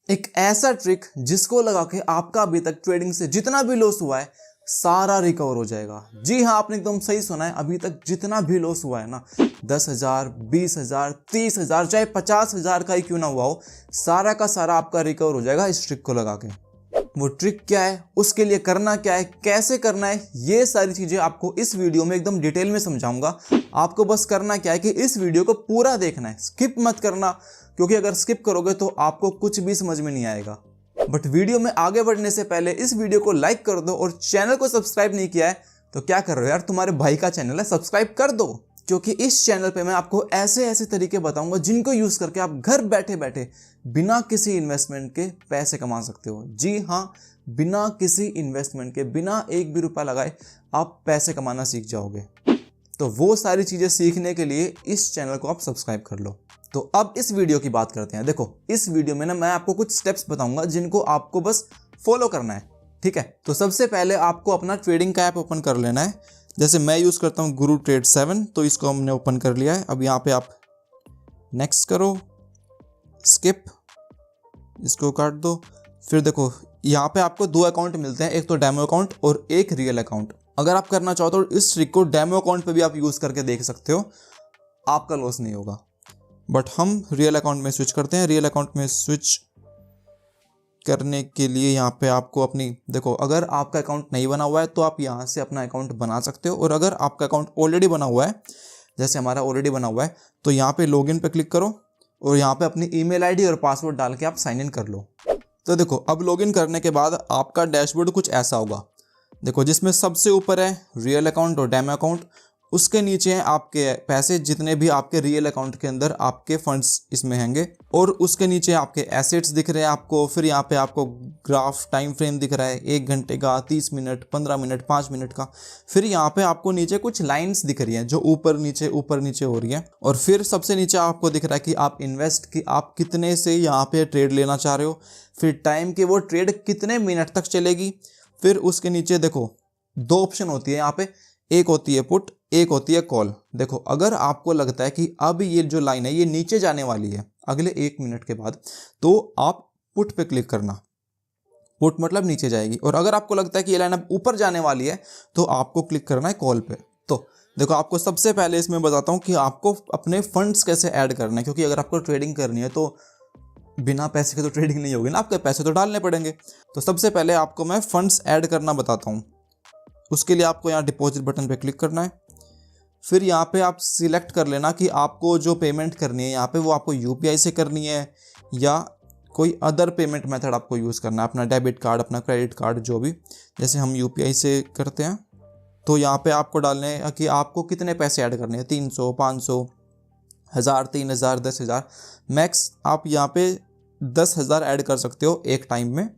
एक ऐसा ट्रिक जिसको लगा के आपका अभी तक ट्रेडिंग से जितना भी लॉस हुआ है सारा रिकवर हो जाएगा। जी हाँ, आपने एकदम सही सुना है। अभी तक जितना भी लॉस हुआ है ना, 10,000, 20,000, 30,000, चाहे 50,000 का ही क्यों ना हुआ हो, सारा का सारा आपका रिकवर हो जाएगा इस ट्रिक को लगा के। वो ट्रिक क्या है, उसके लिए करना क्या है, कैसे करना है, ये सारी चीजें आपको इस वीडियो में एकदम डिटेल में समझाऊंगा। आपको बस करना क्या है कि इस वीडियो को पूरा देखना है, स्किप मत करना, क्योंकि अगर स्किप करोगे तो आपको कुछ भी समझ में नहीं आएगा। बट वीडियो में आगे बढ़ने से पहले इस वीडियो को लाइक कर दो, और चैनल को सब्सक्राइब नहीं किया है तो क्या कर रहे हो यार, तुम्हारे भाई का चैनल है, सब्सक्राइब कर दो। क्योंकि इस चैनल पे मैं आपको ऐसे ऐसे तरीके बताऊंगा जिनको यूज करके आप घर बैठे बैठे बिना किसी इन्वेस्टमेंट के पैसे कमा सकते हो। जी हाँ, बिना किसी इन्वेस्टमेंट के, बिना एक भी रुपया लगाए आप पैसे कमाना सीख जाओगे। तो वो सारी चीजें सीखने के लिए इस चैनल को आप सब्सक्राइब कर लो। तो अब इस वीडियो की बात करते हैं। देखो, इस वीडियो में ना मैं आपको कुछ स्टेप्स बताऊंगा जिनको आपको बस फॉलो करना है, ठीक है। तो सबसे पहले आपको अपना ट्रेडिंग का ऐप ओपन कर लेना है। जैसे मैं यूज करता हूँ गुरु ट्रेड 7, तो इसको हमने ओपन कर लिया है। अब यहाँ पे आप नेक्स्ट करो, स्किप, इसको काट दो। फिर देखो यहाँ पे आपको 2 अकाउंट मिलते हैं, एक तो डेमो अकाउंट और एक रियल अकाउंट। अगर आप करना चाहो तो इस ट्रिक को डेमो अकाउंट पे भी आप यूज करके देख सकते हो, आपका लॉस नहीं होगा। बट हम रियल अकाउंट में स्विच करते हैं। रियल अकाउंट में स्विच करने के लिए यहाँ पे आपको अपनी, देखो अगर आपका अकाउंट नहीं बना हुआ है तो आप यहाँ से अपना अकाउंट बना सकते हो, और अगर आपका अकाउंट ऑलरेडी बना हुआ है, जैसे हमारा ऑलरेडी बना हुआ है, तो यहाँ पे लॉगिन पे क्लिक करो और यहाँ पे अपनी ईमेल आईडी और पासवर्ड डाल के आप साइन इन कर लो। तो देखो अब लॉगिन करने के बाद आपका डैशबोर्ड कुछ ऐसा होगा। देखो जिसमें सबसे ऊपर है रियल अकाउंट और डेमो अकाउंट, उसके नीचे हैं आपके पैसे, जितने भी आपके रियल अकाउंट के अंदर आपके फंड्स इसमें हैंगे, और उसके नीचे आपके एसेट्स दिख रहे हैं आपको। फिर यहाँ पे आपको ग्राफ टाइम फ्रेम दिख रहा है, 1 घंटे का, 30 मिनट, 15 मिनट, 5 मिनट का। फिर यहाँ पे आपको नीचे कुछ लाइन्स दिख रही हैं जो ऊपर नीचे हो रही है। और फिर सबसे नीचे आपको दिख रहा है कि आप इन्वेस्ट की आप कितने से यहाँ पे ट्रेड लेना चाह रहे हो, फिर टाइम की वो ट्रेड कितने मिनट तक चलेगी। फिर उसके नीचे देखो 2 ऑप्शन होती है यहाँ पे, एक होती है पुट, एक होती है कॉल। देखो अगर आपको लगता है कि अब ये जो लाइन है ये नीचे जाने वाली है अगले 1 मिनट के बाद, तो आप पुट पे क्लिक करना। पुट मतलब नीचे जाएगी। और अगर आपको लगता है कि ये लाइन अब ऊपर जाने वाली है तो आपको क्लिक करना है कॉल पे। तो देखो आपको सबसे पहले इसमें बताता हूँ कि आपको अपने फंड्स कैसे ऐड करना है, क्योंकि अगर आपको ट्रेडिंग करनी है तो बिना पैसे के तो ट्रेडिंग नहीं होगी ना, आपके पैसे तो डालने पड़ेंगे। तो सबसे पहले आपको मैं फंड्स ऐड करना बताता हूँ। उसके लिए आपको यहाँ डिपॉजिट बटन पे क्लिक करना है। फिर यहाँ पे आप सिलेक्ट कर लेना कि आपको जो पेमेंट करनी है यहाँ पे वो आपको यूपीआई से करनी है या कोई अदर पेमेंट मेथड आपको यूज़ करना है, अपना डेबिट कार्ड, अपना क्रेडिट कार्ड, जो भी। जैसे हम यूपीआई से करते हैं, तो यहाँ पे आपको डालने हैं कि आपको कितने पैसे ऐड करने हैं, 300, 500, 1000, 3000, 10,000। मैक्स आप यहाँ पे 10,000 ऐड कर सकते हो एक टाइम में।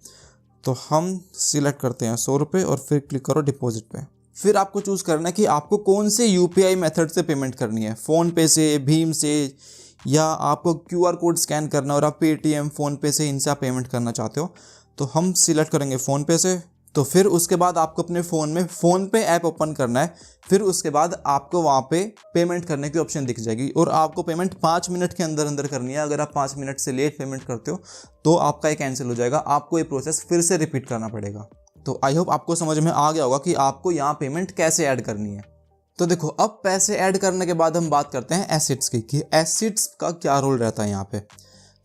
तो हम सिलेक्ट करते हैं 100 रुपये और फिर क्लिक करो डिपॉजिट पे। फिर आपको चूज़ करना है कि आपको कौन से यूपीआई मेथड से पेमेंट करनी है, फ़ोन पे से, भीम से, या आपको क्यूआर कोड स्कैन करना और आप पेटीएम, फ़ोन पे से, इनसे आप पेमेंट करना चाहते हो। तो हम सिलेक्ट करेंगे फ़ोन पे से। तो फिर उसके बाद आपको अपने फ़ोन में फ़ोन पे ऐप ओपन करना है। फिर उसके बाद आपको वहाँ पे पेमेंट करने की ऑप्शन दिख जाएगी, और आपको पेमेंट 5 मिनट के अंदर अंदर करनी है। अगर आप 5 मिनट से लेट पेमेंट करते हो तो आपका ये कैंसिल हो जाएगा, आपको ये प्रोसेस फिर से रिपीट करना पड़ेगा। तो आई होप आपको समझ में आ गया होगा कि आपको यहाँ पेमेंट कैसे ऐड करनी है। तो देखो अब पैसे ऐड करने के बाद हम बात करते हैं एसेट्स की, कि एसेट्स का क्या रोल रहता है यहाँ पे।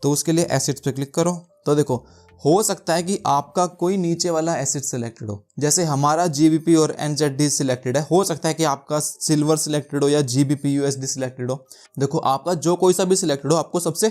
तो उसके लिए एसेट्स पे क्लिक करो। तो देखो हो सकता है कि आपका कोई नीचे वाला एसेट सिलेक्टेड हो, जैसे हमारा जीबीपी और एनजेडी सिलेक्टेड है। हो सकता है कि आपका सिल्वर सिलेक्टेड हो या जीबीपी यूएसडी सिलेक्टेड हो। देखो आपका जो कोई सा भी सिलेक्टेड हो, आपको सबसे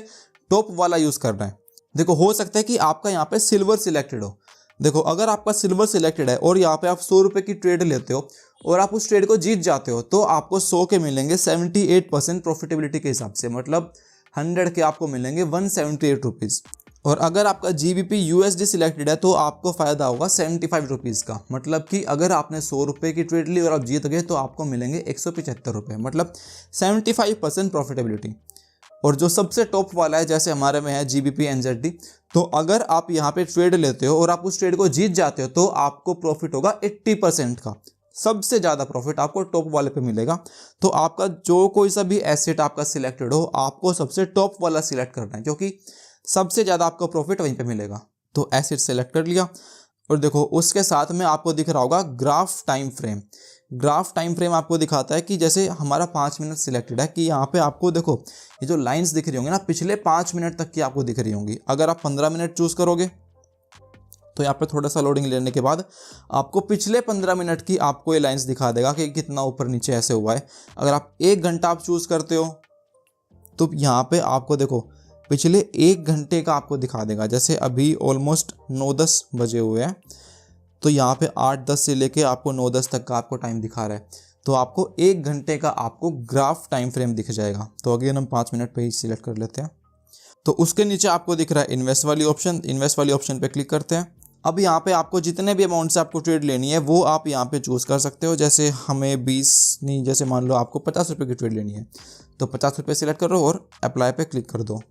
टॉप वाला यूज करना है। देखो हो सकता है कि आपका यहाँ पे सिल्वर सिलेक्टेड हो। देखो अगर आपका सिल्वर सिलेक्टेड है और यहाँ पे आप 100 रुपये की ट्रेड लेते हो और आप उस ट्रेड को जीत जाते हो, तो आपको 100 के मिलेंगे 78% प्रॉफिटेबिलिटी के हिसाब से, मतलब 100 के आपको मिलेंगे 178 रुपीज़। और अगर आपका जीबीपी यूएसडी सिलेक्टेड है तो आपको फ़ायदा होगा 75 रुपीज़ का, मतलब कि अगर आपने 100 रुपये की ट्रेड ली और आप जीत गए तो आपको मिलेंगे 175 रुपये, मतलब 75% प्रॉफिटेबिलिटी। और जो सबसे टॉप वाला है, जैसे हमारे में है जीबीपी एनजेडी, तो अगर आप यहाँ पे ट्रेड लेते हो और आप उस ट्रेड को जीत जाते हो तो आपको प्रॉफिट होगा 80% का। सबसे ज़्यादा प्रॉफिट आपको टॉप वाले पे मिलेगा। तो आपका जो कोई सा भी एसेट आपका सिलेक्टेड हो, आपको सबसे टॉप वाला सिलेक्ट करना है, क्योंकि सबसे ज़्यादा आपको प्रॉफिट वहीं पे मिलेगा। तो एसिड सेलेक्ट कर लिया और देखो उसके साथ में आपको दिख रहा होगा graph time frame. Graph time frame आपको दिखाता है कि जैसे हमारा 5 मिनट सिलेक्टेड है, कि यहाँ पे आपको देखो ये जो लाइंस दिख रही होंगी ना, पिछले 5 मिनट तक की आपको दिख रही होंगी। अगर आप 15 मिनट चूज़ करोगे तो यहाँ पे थोड़ा सा लोडिंग लेने के बाद आपको पिछले 15 मिनट की आपको ये लाइंस दिखा देगा कि कितना ऊपर नीचे ऐसे हुआ है। अगर आप 1 घंटा आप चूज़ करते हो तो यहाँ पे आपको देखो पिछले 1 घंटे का आपको दिखा देगा। जैसे अभी ऑलमोस्ट 9-10 बजे हुए हैं, तो यहाँ पे 8-10 से लेके आपको 9-10 तक का आपको टाइम दिखा रहा है। तो आपको 1 घंटे का आपको ग्राफ टाइम फ्रेम दिख जाएगा। तो अगेन हम 5 मिनट पे ही सिलेक्ट कर लेते हैं। तो उसके नीचे आपको दिख रहा है इन्वेस्ट वाली ऑप्शन। इन्वेस्ट वाली ऑप्शन पे क्लिक करते हैं। अब यहाँ पे आपको जितने भी अमाउंट से आपको ट्रेड लेनी है वो आप यहाँ पे चूज़ कर सकते हो। जैसे हमें 20 नहीं, जैसे मान लो आपको 50 रुपये की ट्रेड लेनी है तो 50 रुपये सिलेक्ट करो और अप्लाई पे क्लिक कर दो।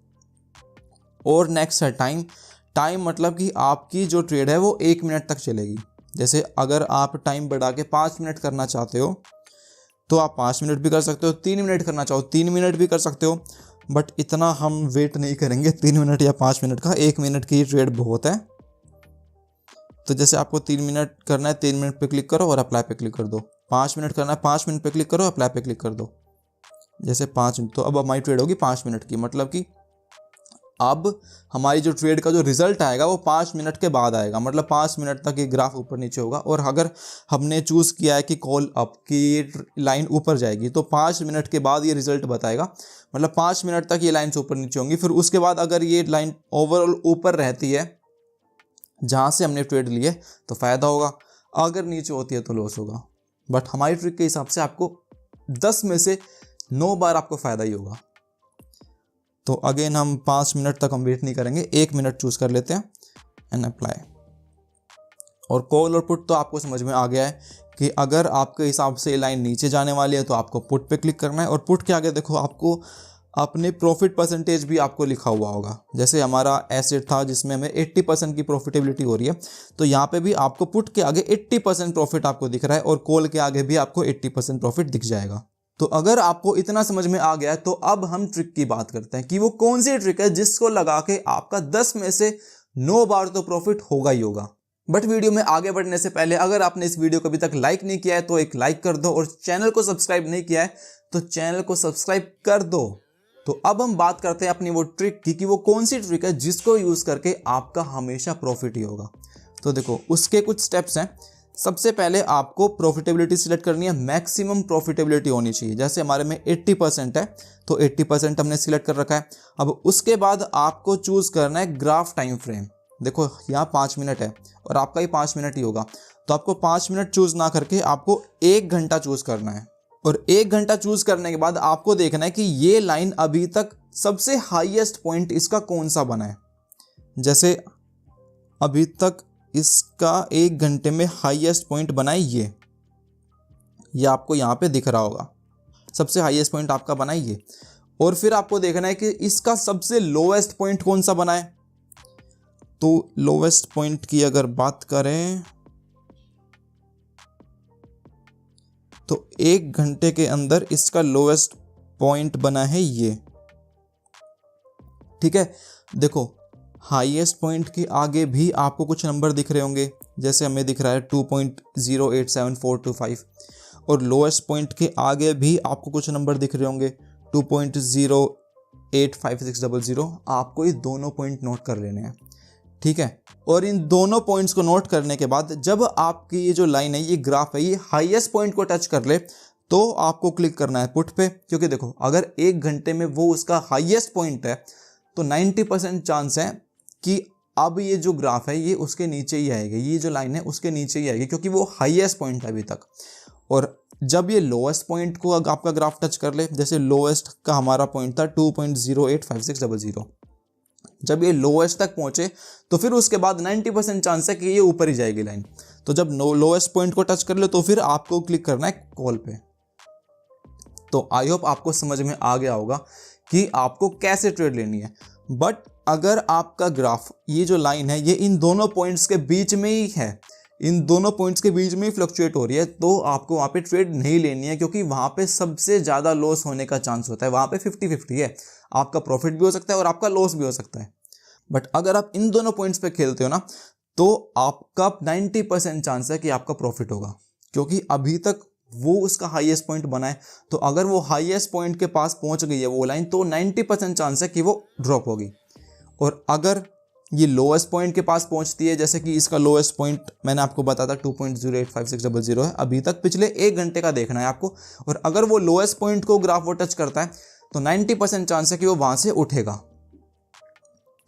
और नेक्स्ट है टाइम मतलब कि आपकी जो ट्रेड है वो 1 मिनट तक चलेगी। जैसे अगर आप टाइम बढ़ा के 5 मिनट करना चाहते हो तो आप 5 मिनट भी कर सकते हो, 3 मिनट करना चाहो 3 मिनट भी कर सकते हो, बट इतना हम वेट नहीं करेंगे 3 मिनट या 5 मिनट का। 1 मिनट की ट्रेड बहुत है। तो जैसे आपको 3 मिनट करना है 3 मिनट पे क्लिक करो और अप्लाई पे क्लिक कर दो। 5 मिनट करना है 5 मिनट पे क्लिक करो, अप्लाई पे क्लिक कर दो। जैसे 5 मिनट, तो अब हमारी ट्रेड होगी 5 मिनट की, मतलब कि अब हमारी जो ट्रेड का जो रिजल्ट आएगा वो 5 मिनट के बाद आएगा। मतलब 5 मिनट तक ये ग्राफ ऊपर नीचे होगा। और अगर हमने चूज़ किया है कि कॉल अप की लाइन ऊपर जाएगी तो 5 मिनट के बाद ये रिजल्ट बताएगा। मतलब 5 मिनट तक ये लाइन्स ऊपर नीचे होंगी। फिर उसके बाद अगर ये लाइन ओवरऑल ऊपर रहती है जहाँ से हमने ट्रेड लिए तो फ़ायदा होगा, अगर नीचे होती है तो लॉस होगा। बट हमारी ट्रिक के हिसाब से आपको 10 में से 9 बार आपको फ़ायदा ही होगा। तो अगेन हम 5 मिनट तक हम वेट नहीं करेंगे, 1 मिनट चूज़ कर लेते हैं एंड अप्लाई। और कॉल और पुट तो आपको समझ में आ गया है कि अगर आपके हिसाब से लाइन नीचे जाने वाली है तो आपको पुट पे क्लिक करना है। और पुट के आगे देखो आपको अपने प्रॉफिट परसेंटेज भी आपको लिखा हुआ होगा। जैसे हमारा एसेट था जिसमें हमें 80% की प्रॉफिटेबिलिटी हो रही है, तो यहाँ पे भी आपको पुट के आगे 80% प्रॉफिट आपको दिख रहा है और कॉल के आगे भी आपको 80% प्रॉफिट दिख जाएगा। तो अगर आपको इतना समझ में आ गया तो अब हम ट्रिक की बात करते हैं कि वो कौन सी ट्रिक है जिसको लगा के आपका 10 में से 9 बार तो प्रॉफिट होगा ही होगा। बट वीडियो में आगे बढ़ने से पहले अगर आपने इस वीडियो को अभी तक लाइक नहीं किया है तो एक लाइक कर दो, और चैनल को सब्सक्राइब नहीं किया है तो चैनल को सब्सक्राइब कर दो। तो अब हम बात करते हैं अपनी वो ट्रिक की कि वो कौन सी ट्रिक है जिसको यूज़ करके आपका हमेशा प्रॉफिट ही होगा। तो देखो उसके कुछ स्टेप्स हैं। सबसे पहले आपको प्रॉफिटेबिलिटी सिलेक्ट करनी है, मैक्सिमम प्रॉफिटेबिलिटी होनी चाहिए। जैसे हमारे में 80% है तो 80% हमने सिलेक्ट कर रखा है। अब उसके बाद आपको चूज़ करना है ग्राफ टाइम फ्रेम। देखो यहाँ 5 मिनट है और आपका ही 5 मिनट ही होगा, तो आपको 5 मिनट चूज़ ना करके आपको 1 घंटा चूज़ करना है। और 1 घंटा चूज़ करने के बाद आपको देखना है कि ये लाइन अभी तक सबसे हाईएस्ट पॉइंट इसका कौन सा बना है। जैसे अभी तक इसका 1 घंटे में हाईएस्ट पॉइंट बना है ये आपको यहाँ पे दिख रहा होगा, सबसे हाईएस्ट पॉइंट आपका बना है ये। और फिर आपको देखना है कि इसका सबसे लोएस्ट पॉइंट कौन सा बना है। तो लोएस्ट पॉइंट की अगर बात करें तो 1 घंटे के अंदर इसका लोएस्ट पॉइंट बना है ये, ठीक है। देखो हाईएस्ट पॉइंट के आगे भी आपको कुछ नंबर दिख रहे होंगे, जैसे हमें दिख रहा है 2.087425, और लोएस्ट पॉइंट के आगे भी आपको कुछ नंबर दिख रहे होंगे 2.085600। आपको ये दोनों पॉइंट नोट कर लेने हैं, ठीक है। और इन दोनों पॉइंट्स को नोट करने के बाद जब आपकी ये जो लाइन है, ये ग्राफ है, ये हाईएस्ट पॉइंट को टच कर ले तो आपको क्लिक करना है पुट पे। क्योंकि देखो अगर 1 घंटे में वो उसका हाईएस्ट पॉइंट है तो 90% चांस है कि अब ये जो ग्राफ है ये उसके नीचे ही आएगी, ये जो लाइन है उसके नीचे ही आएगी, क्योंकि वो हाईएस्ट पॉइंट है अभी तक। और जब ये लोएस्ट पॉइंट को आपका ग्राफ टच कर ले, जैसे लोएस्ट का हमारा पॉइंट था 2.085600, जब ये लोएस्ट तक पहुंचे तो फिर उसके बाद 90% चांस है कि ये ऊपर ही जाएगी लाइन। तो जब लोएस्ट पॉइंट को टच कर ले तो फिर आपको क्लिक करना है कॉल पे। तो आई होप आपको समझ में आ गया होगा कि आपको कैसे ट्रेड लेनी है। बट अगर आपका ग्राफ, ये जो लाइन है ये इन दोनों पॉइंट्स के बीच में ही है, इन दोनों पॉइंट्स के बीच में ही फ्लक्चुएट हो रही है, तो आपको वहाँ पे ट्रेड नहीं लेनी है, क्योंकि वहाँ पे सबसे ज़्यादा लॉस होने का चांस होता है। वहाँ पे 50-50 है, आपका प्रॉफिट भी हो सकता है और आपका लॉस भी हो सकता है। बट अगर आप इन दोनों पॉइंट्स पे खेलते हो ना तो आपका 90% चांस है कि आपका प्रॉफिट होगा, क्योंकि अभी तक वो उसका हाईएस्ट पॉइंट बना है। तो अगर वो हाईएस्ट पॉइंट के पास पहुंच गई है वो लाइन, तो 90% चांस है कि वो ड्रॉप होगी। और अगर ये लोएस्ट पॉइंट के पास पहुंचती है, जैसे कि इसका लोएस्ट पॉइंट मैंने आपको बताया था 2.085600 है, अभी तक पिछले 1 घंटे का देखना है आपको। और अगर वो लोएस्ट पॉइंट को ग्राफ वो टच करता है तो 90% चांस है कि वो वहां से उठेगा।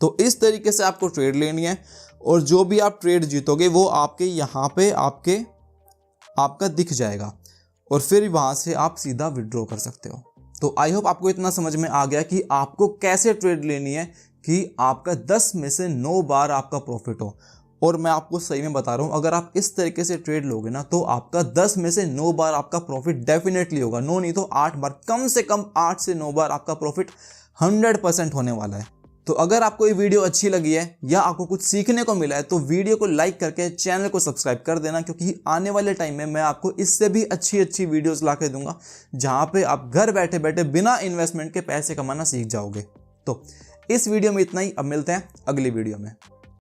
तो इस तरीके से आपको ट्रेड लेनी है, और जो भी आप ट्रेड जीतोगे वो आपके यहाँ पे आपका दिख जाएगा, और फिर वहां से आप सीधा विड्रॉ कर सकते हो। तो आई होप आपको इतना समझ में आ गया कि आपको कैसे ट्रेड लेनी है कि आपका 10 में से 9 बार आपका प्रॉफिट हो। और मैं आपको सही में बता रहा हूँ, अगर आप इस तरीके से ट्रेड लोगे ना तो आपका 10 में से 9 बार आपका प्रॉफिट डेफिनेटली होगा। नो नहीं तो 8 बार, कम से कम 8 से 9 बार आपका प्रॉफिट 100% होने वाला है। तो अगर आपको ये वीडियो अच्छी लगी है या आपको कुछ सीखने को मिला है तो वीडियो को लाइक करके चैनल को सब्सक्राइब कर देना, क्योंकि आने वाले टाइम में मैं आपको इससे भी अच्छी वीडियोस ला के दूंगा, जहां पे आप घर बैठे बैठे बिना इन्वेस्टमेंट के पैसे कमाना सीख जाओगे। तो इस वीडियो में इतना ही, अब मिलते हैं अगली वीडियो में।